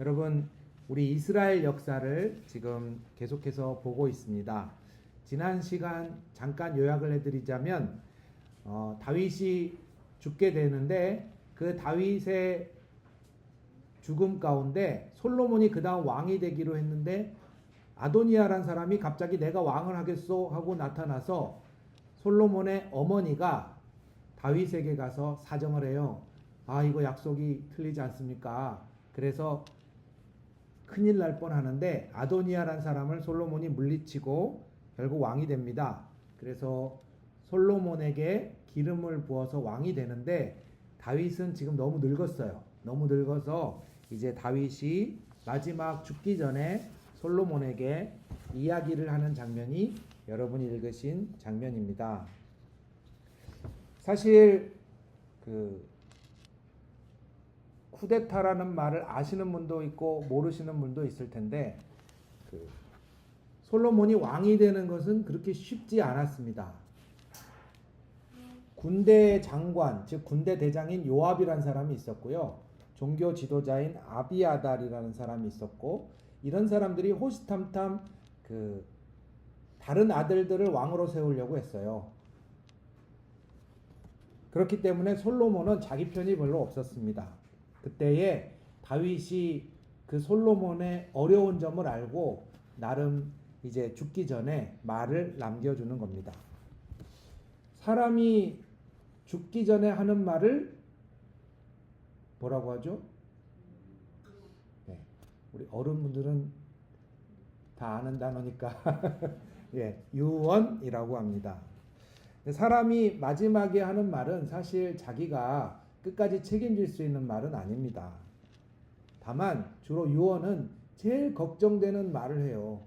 여러분, 우리 이스라엘 역사를 지금 계속해서 보고 있습니다. 지난 시간 잠깐 요약을 해드리자면 다윗이 죽게 되는데 그 다윗의 죽음 가운데 솔로몬이 그 다음 왕이 되기로 했는데 아도니아란 사람이 갑자기 내가 왕을 하겠소 하고 나타나서 솔로몬의 어머니가 다윗에게 가서 사정을 해요. 아, 이거 약속이 틀리지 않습니까? 그래서 큰일 날 뻔하는데 아도니아란 사람을 솔로몬이 물리치고 결국 왕이 됩니다. 그래서 솔로몬에게 기름을 부어서 왕이 되는데 다윗은 지금 너무 늙었어요. 너무 늙어서 이제 다윗이 마지막 죽기 전에 솔로몬에게 이야기를 하는 장면이 여러분이 읽으신 장면입니다. 사실 쿠데타라는 말을 아시는 분도 있고 모르시는 분도 있을 텐데 솔로몬이 왕이 되는 것은 그렇게 쉽지 않았습니다. 군대 장관, 즉 군대 대장인 요압이라는 사람이 있었고요. 종교 지도자인 아비아달이라는 사람이 있었고, 이런 사람들이 호시탐탐 다른 아들들을 왕으로 세우려고 했어요. 그렇기 때문에 솔로몬은 자기 편이 별로 없었습니다. 그때에 다윗이 그 솔로몬의 어려운 점을 알고 나름 이제 죽기 전에 말을 남겨주는 겁니다. 사람이 죽기 전에 하는 말을 뭐라고 하죠? 네, 우리 어른분들은 다 아는 단어니까 예, 유언이라고 합니다. 사람이 마지막에 하는 말은 사실 자기가 끝까지 책임질 수 있는 말은 아닙니다. 다만 주로 유언은 제일 걱정되는 말을 해요.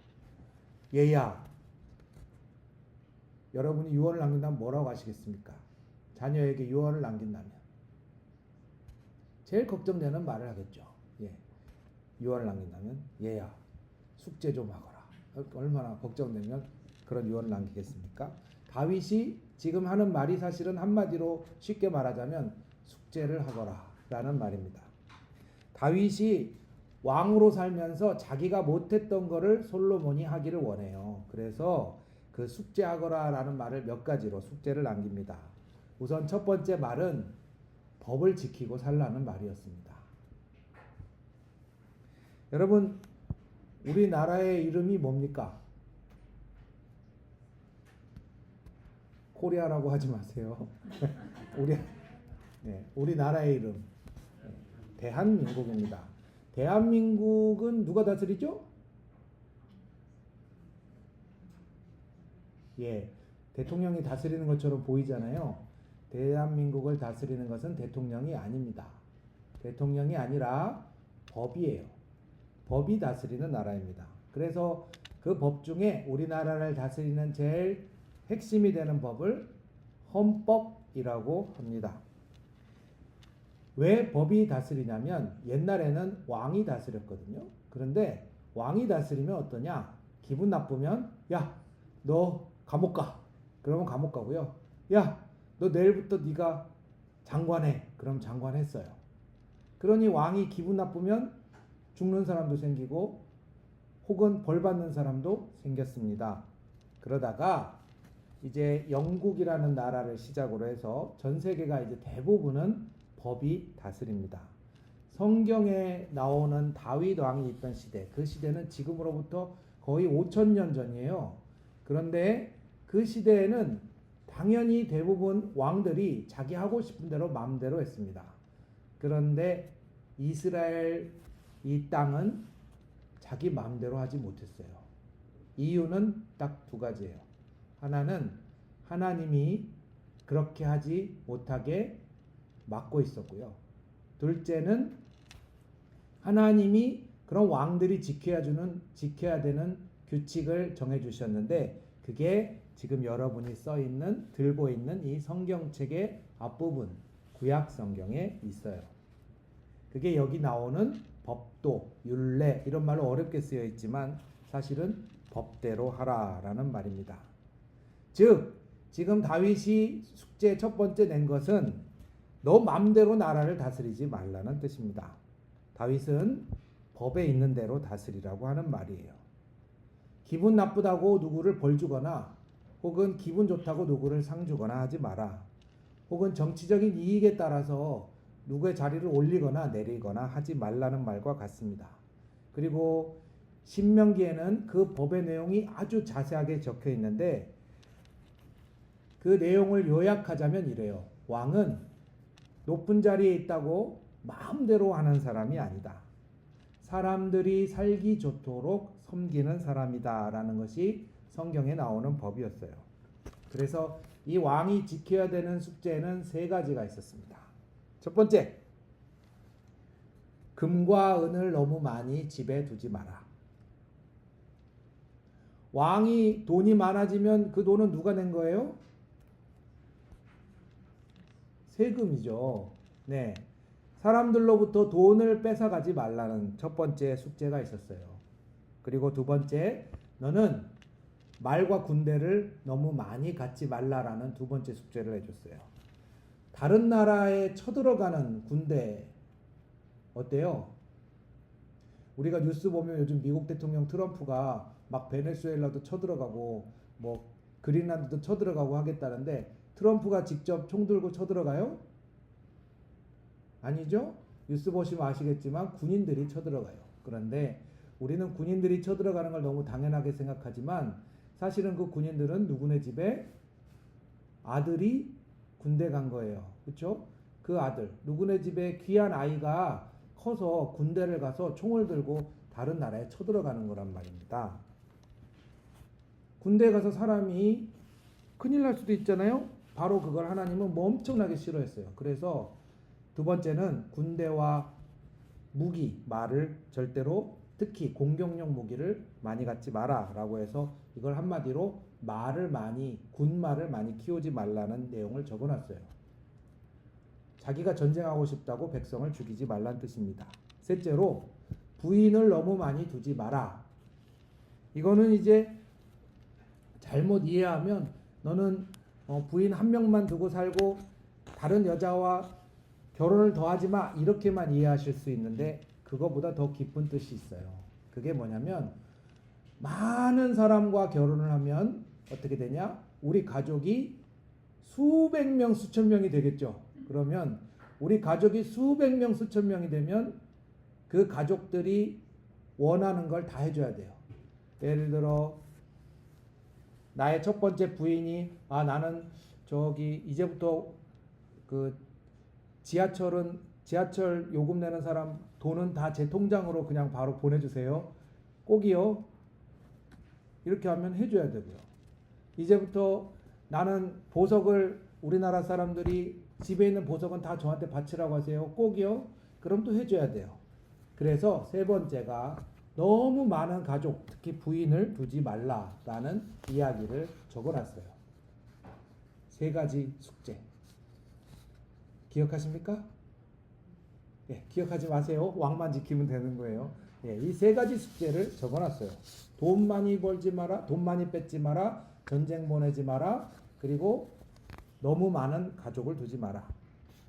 얘야, 여러분이 유언을 남긴다면 뭐라고 하시겠습니까? 자녀에게 유언을 남긴다면 제일 걱정되는 말을 하겠죠. 예, 유언을 남긴다면 얘야, 숙제 좀 하거라. 얼마나 걱정되면 그런 유언을 남기겠습니까? 다윗이 지금 하는 말이 사실은 한마디로 쉽게 말하자면 숙제를 하거라 라는 말입니다. 다윗이 왕으로 살면서 자기가 못했던 거를 솔로몬이 하기를 원해요. 그래서 그 숙제하거라 라는 말을 몇 가지로 숙제를 남깁니다. 우선 첫 번째 말은 법을 지키고 살라는 말이었습니다. 여러분, 우리나라의 이름이 뭡니까? 코리아라고 하지 마세요. 우리나라의 이름 대한민국입니다. 대한민국은 누가 다스리죠? 예, 대통령이 다스리는 것처럼 보이잖아요. 대한민국을 다스리는 것은 대통령이 아닙니다. 대통령이 아니라 법이에요. 법이 다스리는 나라입니다. 그래서 그 법 중에 우리나라를 다스리는 제일 핵심이 되는 법을 헌법이라고 합니다. 왜 법이 다스리냐면 옛날에는 왕이 다스렸거든요. 그런데 왕이 다스리면 어떠냐? 기분 나쁘면 야, 너 감옥 가. 그러면 감옥 가고요. 야, 너 내일부터 네가 장관해. 그럼 장관했어요. 그러니 왕이 기분 나쁘면 죽는 사람도 생기고 혹은 벌 받는 사람도 생겼습니다. 그러다가 이제 영국이라는 나라를 시작으로 해서 전 세계가 이제 대부분은 법이 다스립니다. 성경에 나오는 다윗 왕이 있던 시대, 그 시대는 지금으로부터 거의 5,000년 전이에요. 그런데 그 시대에는 당연히 대부분 왕들이 자기 하고 싶은 대로 마음대로 했습니다. 그런데 이스라엘 이 땅은 자기 마음대로 하지 못했어요. 이유는 딱 두 가지예요. 하나는 하나님이 그렇게 하지 못하게 막고 있었고요. 둘째는 하나님이 그런 왕들이 지켜야 되는 규칙을 정해 주셨는데 그게 지금 여러분이 들고 있는 이 성경책의 앞부분 구약 성경에 있어요. 그게 여기 나오는 법도, 율례 이런 말로 어렵게 쓰여 있지만 사실은 법대로 하라라는 말입니다. 즉 지금 다윗이 숙제 첫 번째 낸 것은 너 맘대로 나라를 다스리지 말라는 뜻입니다. 다윗은 법에 있는 대로 다스리라고 하는 말이에요. 기분 나쁘다고 누구를 벌 주거나 혹은 기분 좋다고 누구를 상 주거나 하지 마라. 혹은 정치적인 이익에 따라서 누구의 자리를 올리거나 내리거나 하지 말라는 말과 같습니다. 그리고 신명기에는 그 법의 내용이 아주 자세하게 적혀 있는데 그 내용을 요약하자면 이래요. 왕은 높은 자리에 있다고 마음대로 하는 사람이 아니다. 사람들이 살기 좋도록 섬기는 사람이다 라는 것이 성경에 나오는 법이었어요. 그래서 이 왕이 지켜야 되는 숙제는 세 가지가 있었습니다. 첫 번째, 금과 은을 너무 많이 집에 두지 마라. 왕이 돈이 많아지면 그 돈은 누가 낸 거예요? 세금이죠. 네. 사람들로부터 돈을 뺏어가지 말라는 첫 번째 숙제가 있었어요. 그리고 두 번째, 너는 말과 군대를 너무 많이 갖지 말라라는 두 번째 숙제를 해줬어요. 다른 나라에 쳐들어가는 군대 어때요? 우리가 뉴스 보면 요즘 미국 대통령 트럼프가 막 베네수엘라도 쳐들어가고 뭐 그린란드도 쳐들어가고 하겠다는데 트럼프가 직접 총 들고 쳐들어가요? 아니죠? 뉴스 보시면 아시겠지만 군인들이 쳐들어가요. 그런데 우리는 군인들이 쳐들어가는 걸 너무 당연하게 생각하지만 사실은 그 군인들은 누구네 집에 아들이 군대 간 거예요. 그렇죠? 그 아들, 누구네 집에 귀한 아이가 커서 군대를 가서 총을 들고 다른 나라에 쳐들어가는 거란 말입니다. 군대에 가서 사람이 큰일 날 수도 있잖아요. 바로 그걸 하나님은 뭐 엄청나게 싫어했어요. 그래서 두 번째는 군대와 무기, 말을 절대로 특히 공격용 무기를 많이 갖지 마라 라고 해서 이걸 한마디로 군말을 많이 키우지 말라는 내용을 적어놨어요. 자기가 전쟁하고 싶다고 백성을 죽이지 말란 뜻입니다. 셋째로 부인을 너무 많이 두지 마라. 이거는 이제 잘못 이해하면 너는 부인 한 명만 두고 살고 다른 여자와 결혼을 더 하지 마 이렇게만 이해하실 수 있는데 그거보다 더 깊은 뜻이 있어요. 그게 뭐냐면 많은 사람과 결혼을 하면 어떻게 되냐? 우리 가족이 수백 명, 수천 명이 되겠죠. 그러면 우리 가족이 수백 명, 수천 명이 되면 그 가족들이 원하는 걸 다 해줘야 돼요. 예를 들어 나의 첫 번째 부인이 나는 저기 이제부터 그 지하철 요금 내는 사람 돈은 다 제 통장으로 그냥 바로 보내주세요. 꼭이요. 이렇게 하면 해줘야 되고요. 이제부터 나는 보석을 우리나라 사람들이 집에 있는 보석은 다 저한테 바치라고 하세요. 꼭이요. 그럼 또 해줘야 돼요. 그래서 세 번째가 너무 많은 가족, 특히 부인을 두지 말라라는 이야기를 적어놨어요. 세 가지 숙제. 기억하십니까? 예, 기억하지 마세요. 왕만 지키면 되는 거예요. 예, 이 세 가지 숙제를 적어놨어요. 돈 많이 벌지 마라, 돈 많이 뺏지 마라, 전쟁 보내지 마라, 그리고 너무 많은 가족을 두지 마라.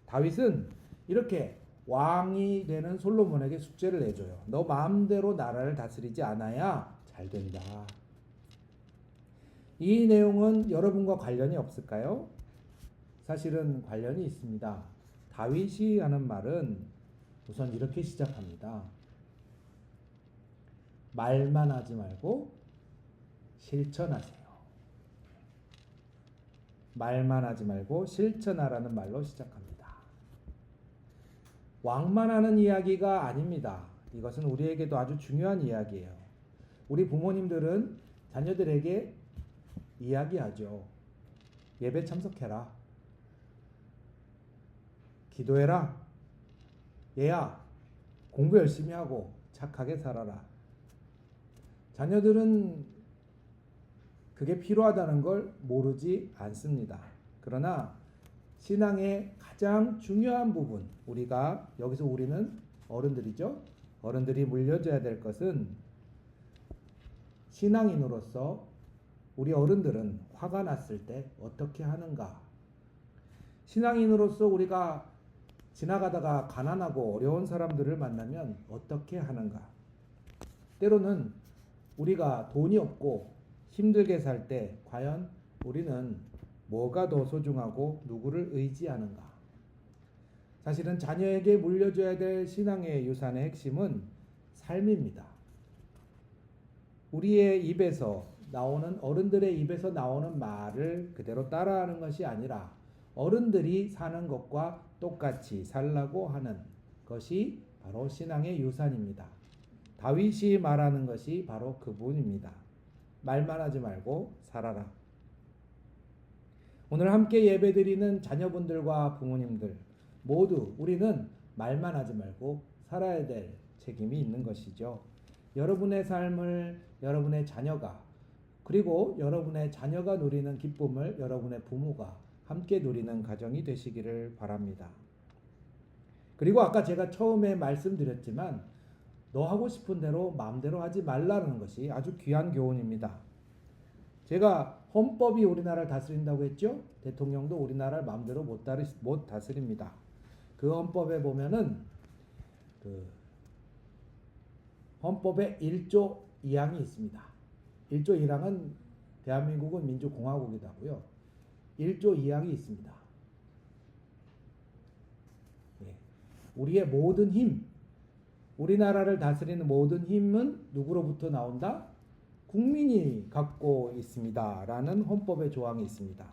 다윗은 이렇게 왕이 되는 솔로몬에게 숙제를 내줘요. 너 마음대로 나라를 다스리지 않아야 잘 된다. 이 내용은 여러분과 관련이 없을까요? 사실은 관련이 있습니다. 다윗이 하는 말은 우선 이렇게 시작합니다. 말만 하지 말고 실천하세요. 말만 하지 말고 실천하라는 말로 시작합니다. 왕만 하는 이야기가 아닙니다. 이것은 우리에게도 아주 중요한 이야기예요. 우리 부모님들은 자녀들에게 이야기하죠. 예배 참석해라. 기도해라. 얘야, 공부 열심히 하고 착하게 살아라. 자녀들은 그게 필요하다는 걸 모르지 않습니다. 그러나 신앙의 가장 중요한 부분, 우리는 어른들이죠. 어른들이 물려줘야 될 것은 신앙인으로서 우리 어른들은 화가 났을 때 어떻게 하는가? 신앙인으로서 우리가 지나가다가 가난하고 어려운 사람들을 만나면 어떻게 하는가? 때로는 우리가 돈이 없고 힘들게 살 때 과연 우리는 뭐가 더 소중하고 누구를 의지하는가? 사실은 자녀에게 물려줘야 될 신앙의 유산의 핵심은 삶입니다. 우리의 입에서 나오는 어른들의 입에서 나오는 말을 그대로 따라하는 것이 아니라 어른들이 사는 것과 똑같이 살라고 하는 것이 바로 신앙의 유산입니다. 다윗이 말하는 것이 바로 그분입니다. 말만 하지 말고 살아라. 오늘 함께 예배드리는 자녀분들과 부모님들 모두 우리는 말만 하지 말고 살아야 될 책임이 있는 것이죠. 여러분의 삶을 여러분의 자녀가 그리고 여러분의 자녀가 누리는 기쁨을 여러분의 부모가 함께 누리는 가정이 되시기를 바랍니다. 그리고 아까 제가 처음에 말씀드렸지만 너 하고 싶은 대로 마음대로 하지 말라는 것이 아주 귀한 교훈입니다. 제가 헌법이 우리나라를 다스린다고 했죠? 대통령도 우리나라를 마음대로 못 다스립니다. 그 헌법에 보면은 그 헌법에 1조 2항이 있습니다. 1조 1항은 대한민국은 민주공화국이다고요. 1조 2항이 있습니다. 우리의 모든 힘, 우리나라를 다스리는 모든 힘은 누구로부터 나온다? 국민이 갖고 있습니다. 라는 헌법의 조항이 있습니다.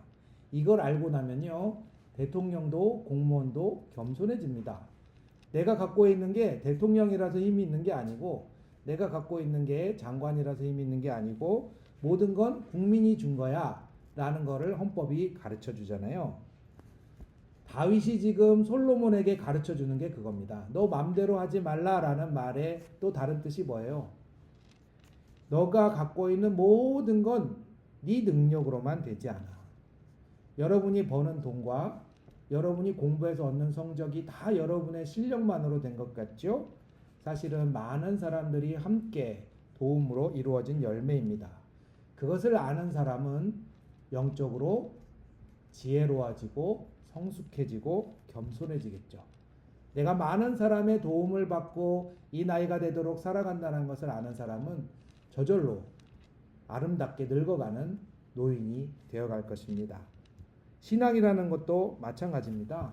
이걸 알고 나면요, 대통령도 공무원도 겸손해집니다. 내가 갖고 있는 게 대통령이라서 힘이 있는 게 아니고, 내가 갖고 있는 게 장관이라서 힘이 있는 게 아니고, 모든 건 국민이 준 거야. 라는 거를 헌법이 가르쳐 주잖아요. 다윗이 지금 솔로몬에게 가르쳐 주는 게 그겁니다. 너 맘대로 하지 말라라는 말의 또 다른 뜻이 뭐예요? 너가 갖고 있는 모든 건 네 능력으로만 되지 않아. 여러분이 버는 돈과 여러분이 공부해서 얻는 성적이 다 여러분의 실력만으로 된 것 같죠? 사실은 많은 사람들이 함께 도움으로 이루어진 열매입니다. 그것을 아는 사람은 영적으로 지혜로워지고 성숙해지고 겸손해지겠죠. 내가 많은 사람의 도움을 받고 이 나이가 되도록 살아간다는 것을 아는 사람은 저절로 아름답게 늙어가는 노인이 되어갈 것입니다. 신앙이라는 것도 마찬가지입니다.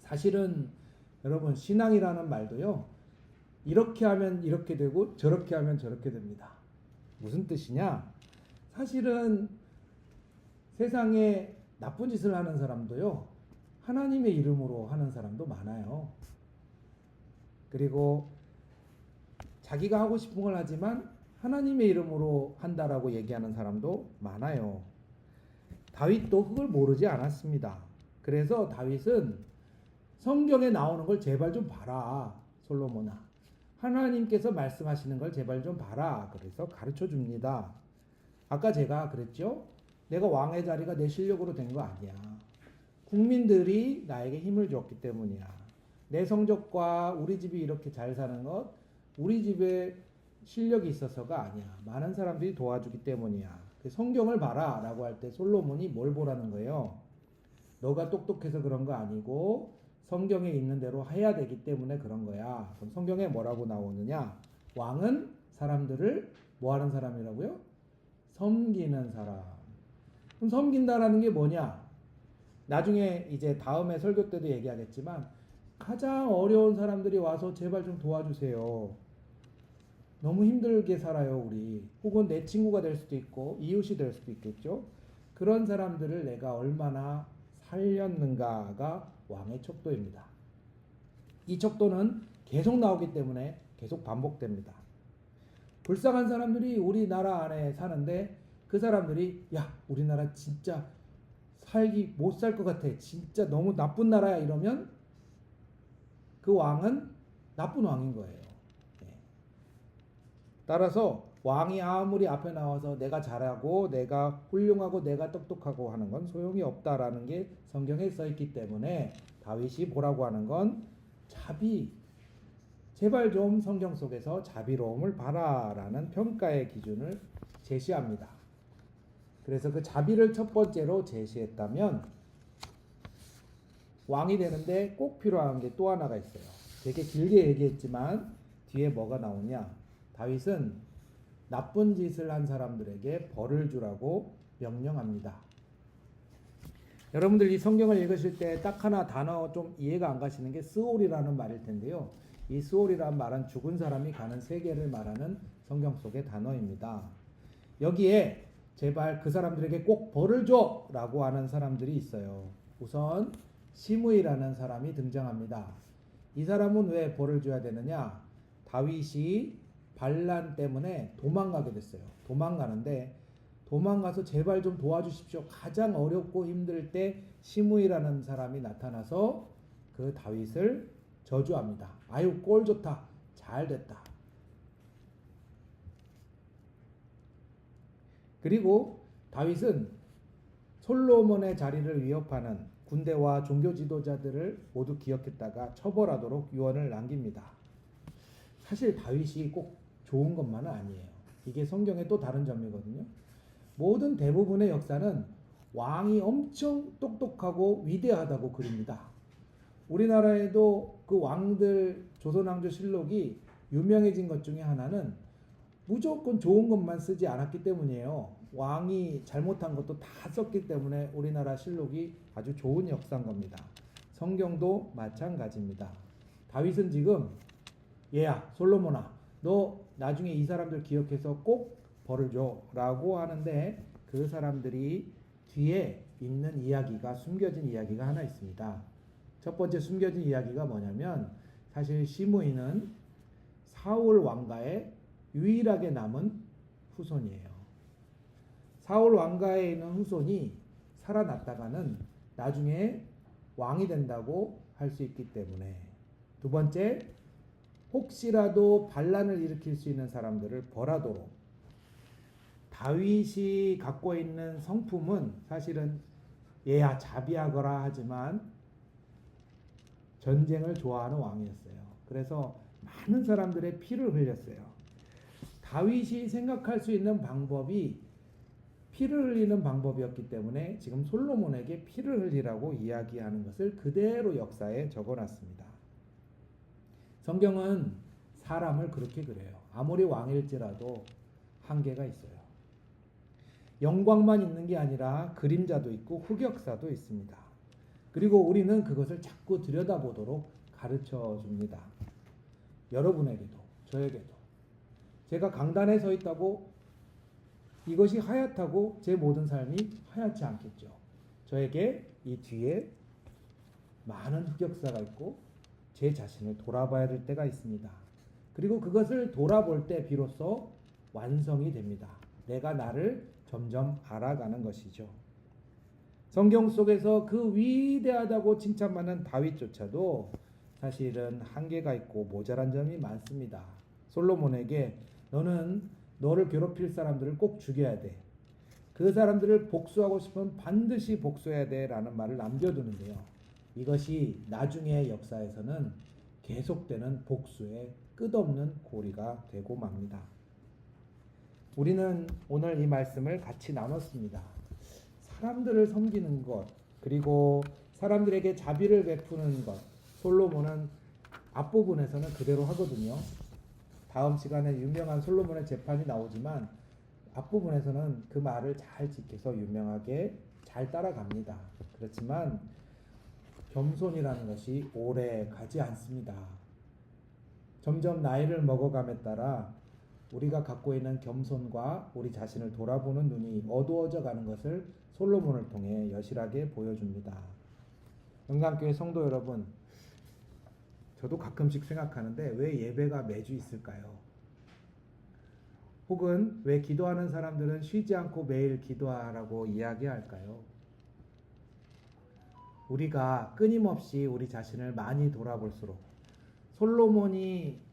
사실은 여러분 신앙이라는 말도요, 이렇게 하면 이렇게 되고 저렇게 하면 저렇게 됩니다. 무슨 뜻이냐? 사실은 세상에 나쁜 짓을 하는 사람도요, 하나님의 이름으로 하는 사람도 많아요. 그리고 자기가 하고 싶은 걸 하지만 하나님의 이름으로 한다라고 얘기하는 사람도 많아요. 다윗도 그걸 모르지 않았습니다. 그래서 다윗은 성경에 나오는 걸 제발 좀 봐라, 솔로몬아. 하나님께서 말씀하시는 걸 제발 좀 봐라. 그래서 가르쳐 줍니다. 아까 제가 그랬죠? 내가 왕의 자리가 내 실력으로 된 거 아니야. 국민들이 나에게 힘을 줬기 때문이야. 내 성적과 우리 집이 이렇게 잘 사는 것, 우리 집에 실력이 있어서가 아니야. 많은 사람들이 도와주기 때문이야. 성경을 봐라 라고 할 때 솔로몬이 뭘 보라는 거예요? 너가 똑똑해서 그런 거 아니고 성경에 있는 대로 해야 되기 때문에 그런 거야. 그럼 성경에 뭐라고 나오느냐? 왕은 사람들을 뭐 하는 사람이라고요? 섬기는 사람. 그럼 섬긴다라는 게 뭐냐? 나중에 이제 다음에 설교 때도 얘기하겠지만 가장 어려운 사람들이 와서 제발 좀 도와주세요. 너무 힘들게 살아요, 우리. 혹은 내 친구가 될 수도 있고 이웃이 될 수도 있겠죠. 그런 사람들을 내가 얼마나 살렸는가가 왕의 척도입니다. 이 척도는 계속 나오기 때문에 계속 반복됩니다. 불쌍한 사람들이 우리나라 안에 사는데 그 사람들이 야, 우리나라 진짜 살기 못 살 것 같아. 진짜 너무 나쁜 나라야 이러면 그 왕은 나쁜 왕인 거예요. 따라서 왕이 아무리 앞에 나와서 내가 잘하고 내가 훌륭하고 내가 똑똑하고 하는 건 소용이 없다라는 게 성경에 써 있기 때문에 다윗이 보라고 하는 건 자비. 제발 좀 성경 속에서 자비로움을 봐라라는 평가의 기준을 제시합니다. 그래서 그 자비를 첫 번째로 제시했다면 왕이 되는데 꼭 필요한 게 또 하나가 있어요. 되게 길게 얘기했지만 뒤에 뭐가 나오냐? 다윗은 나쁜 짓을 한 사람들에게 벌을 주라고 명령합니다. 여러분들 이 성경을 읽으실 때 딱 하나 단어 좀 이해가 안 가시는 게 스올이라는 말일 텐데요. 이 스올이라는 말은 죽은 사람이 가는 세계를 말하는 성경 속의 단어입니다. 여기에 제발 그 사람들에게 꼭 벌을 줘! 라고 하는 사람들이 있어요. 우선 시므이라는 사람이 등장합니다. 이 사람은 왜 벌을 줘야 되느냐? 다윗이 반란 때문에 도망가게 됐어요. 도망가서 제발 좀 도와주십시오. 가장 어렵고 힘들 때 시므이라는 사람이 나타나서 그 다윗을 저주합니다. 아유, 꼴 좋다. 잘 됐다. 그리고 다윗은 솔로몬의 자리를 위협하는 군대와 종교 지도자들을 모두 기억했다가 처벌하도록 유언을 남깁니다. 사실 다윗이 꼭 좋은 것만은 아니에요. 이게 성경의 또 다른 점이거든요. 모든 대부분의 역사는 왕이 엄청 똑똑하고 위대하다고 그립니다. 우리나라에도 그 왕들 조선왕조실록이 유명해진 것 중에 하나는 무조건 좋은 것만 쓰지 않았기 때문이에요. 왕이 잘못한 것도 다 썼기 때문에 우리나라 실록이 아주 좋은 역사인 겁니다. 성경도 마찬가지입니다. 다윗은 지금 얘야 솔로몬아 너 나중에 이 사람들 기억해서 꼭 벌을 줘 라고 하는데 그 사람들이 뒤에 있는 이야기가 숨겨진 이야기가 하나 있습니다. 첫 번째 숨겨진 이야기가 뭐냐면 사실 시므이는 사울 왕가의 유일하게 남은 후손이에요. 사울 왕가에 있는 후손이 살아났다가는 나중에 왕이 된다고 할 수 있기 때문에. 두 번째, 혹시라도 반란을 일으킬 수 있는 사람들을 벌하도록. 다윗이 갖고 있는 성품은 사실은 얘야 자비하거라 하지만 전쟁을 좋아하는 왕이었어요. 그래서 많은 사람들의 피를 흘렸어요. 다윗이 생각할 수 있는 방법이 피를 흘리는 방법이었기 때문에 지금 솔로몬에게 피를 흘리라고 이야기하는 것을 그대로 역사에 적어놨습니다. 성경은 사람을 그렇게 그래요. 아무리 왕일지라도 한계가 있어요. 영광만 있는 게 아니라 그림자도 있고 흑역사도 있습니다. 그리고 우리는 그것을 자꾸 들여다보도록 가르쳐 줍니다. 여러분에게도 저에게도. 제가 강단에 서 있다고 이것이 하얗다고 제 모든 삶이 하얗지 않겠죠. 저에게 이 뒤에 많은 흑역사가 있고 제 자신을 돌아봐야 될 때가 있습니다. 그리고 그것을 돌아볼 때 비로소 완성이 됩니다. 내가 나를 점점 알아가는 것이죠. 성경 속에서 그 위대하다고 칭찬받는 다윗조차도 사실은 한계가 있고 모자란 점이 많습니다. 솔로몬에게 너는 너를 괴롭힐 사람들을 꼭 죽여야 돼. 그 사람들을 복수하고 싶으면 반드시 복수해야 돼 라는 말을 남겨두는데요. 이것이 나중의 역사에서는 계속되는 복수의 끝없는 고리가 되고 맙니다. 우리는 오늘 이 말씀을 같이 나눴습니다. 사람들을 섬기는 것, 그리고 사람들에게 자비를 베푸는 것, 솔로몬은 앞부분에서는 그대로 하거든요. 다음 시간에 유명한 솔로몬의 재판이 나오지만 앞부분에서는 그 말을 잘 지켜서 유명하게 잘 따라갑니다. 그렇지만 겸손이라는 것이 오래 가지 않습니다. 점점 나이를 먹어감에 따라 우리가 갖고 있는 겸손과 우리 자신을 돌아보는 눈이 어두워져 가는 것을 솔로몬을 통해 여실하게 보여줍니다. 영광교회 성도 여러분, 저도 가끔씩 생각하는데 왜 예배가 매주 있을까요? 혹은 왜 기도하는 사람들은 쉬지 않고 매일 기도하라고 이야기할까요? 우리가 끊임없이 우리 자신을 많이 돌아볼수록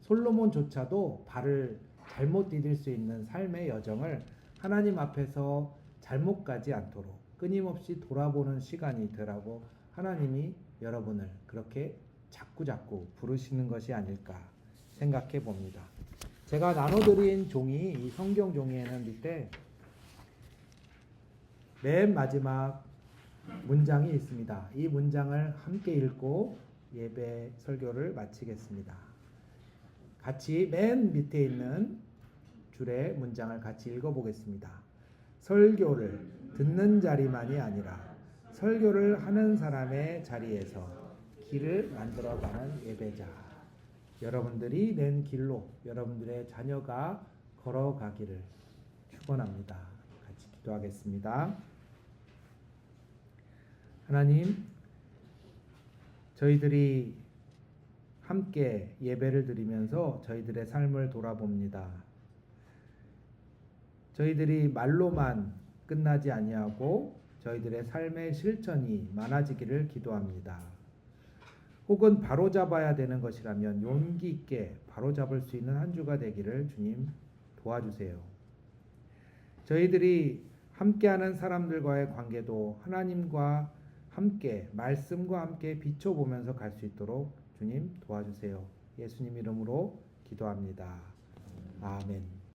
솔로몬조차도 발을 잘못 디딜 수 있는 삶의 여정을 하나님 앞에서 잘못 가지 않도록 끊임없이 돌아보는 시간이 되라고 하나님이 여러분을 그렇게 자꾸 부르시는 것이 아닐까 생각해 봅니다. 제가 나눠드린 종이 이 성경 종이에는 밑에 맨 마지막 문장이 있습니다. 이 문장을 함께 읽고 예배 설교를 마치겠습니다. 같이 맨 밑에 있는 줄의 문장을 같이 읽어보겠습니다. 설교를 듣는 자리만이 아니라 설교를 하는 사람의 자리에서 길을 만들어가는 예배자. 여러분들이 낸 길로 여러분들의 자녀가 걸어가기를 축원합니다. 같이 기도하겠습니다. 하나님, 저희들이 함께 예배를 드리면서 저희들의 삶을 돌아봅니다. 저희들이 말로만 끝나지 아니하고 저희들의 삶의 실천이 많아지기를 기도합니다. 혹은 바로잡아야 되는 것이라면 용기 있게 바로잡을 수 있는 한 주가 되기를 주님 도와주세요. 저희들이 함께하는 사람들과의 관계도 하나님과 함께 말씀과 함께 비춰보면서 갈 수 있도록 주님 도와주세요. 예수님 이름으로 기도합니다. 아멘.